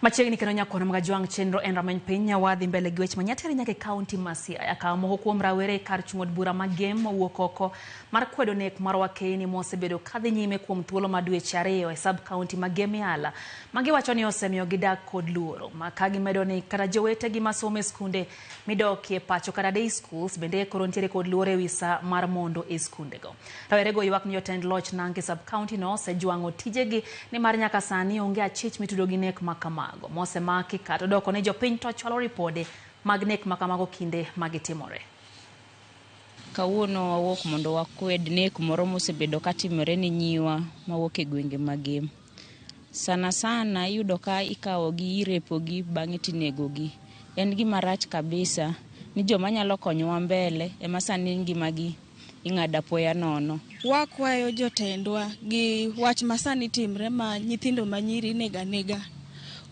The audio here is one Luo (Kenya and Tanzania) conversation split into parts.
Machiegni kendo nyakona mga jwang chenro en rameny piny wadhi mbele gi weche manyatiri nyaka kaunti ma Siaya ka moko kuom rawere kar chung'od bura magem mawuok oko mar kwedo nek mar wakeni mosebedo kadhi nyime kuom thuolo ma dweche ariyo e sub kaunti magem Yala magiwacho ni osemiyo gidak kod luoro ma ka gimedo ni kata jowetegi masomo e skunde midokie pacho kata day schools bende koro nitiere kod luoro e wi sa mar mondo e skundego. Rawerego ywak ni jotend loch Nange sub kaunti no osejwang'o tijegi ni mar nyaka sani onge achich mitudo gi nek makama mosemaki kata doko ne jopiny to chwalo ripode mag nek makamago kinde magitimore. Kawuono wawuok mondo wakwed nek moro mosebedo katimore ni nyiwa mawuok e gwenge magem. Sana iyudo ka ikawogi irepogi bang'e tinegogi. En gima rach kabisa ni joma nyalo konyowa mbele ema sani ngimagi ing'ado apoya nono. Wakwayo jotendwa gi wach masani timre ma nyithindo manyiri nega.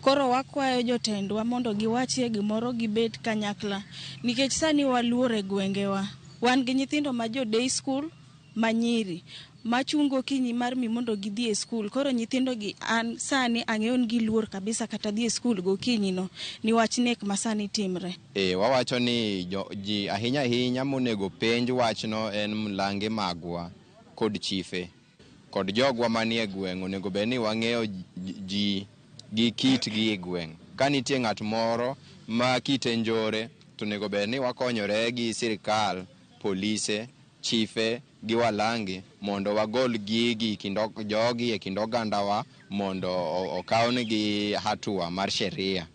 Koro wakwayo jotendwa mondo giwachie gimoro gibet kanyakla nikech sani waluor e gwengewa. Wan gi nyithindo ma jo day school manyiri machungo kinyi mar mi mondo gidhi e school. Koro nyithindo gi an sani ang'eyo ni giluor kabisa kata dhi e school gokinyi no ni wach nek masani timre. Wawacho ni ji ahinya monego penj wachno en mlange magwa kod chife kod jogwa manie gweng' onego bed ni wang'eyo ji gi kitgi e gweng'. Ka nitie ng'at moro ma kite njore to onego bed ni wakonyore gi sirikal, polise, chife gi walangi mondo wagol gigi jogi e kind ogandawa mondo okawnegi hatua mar sheria.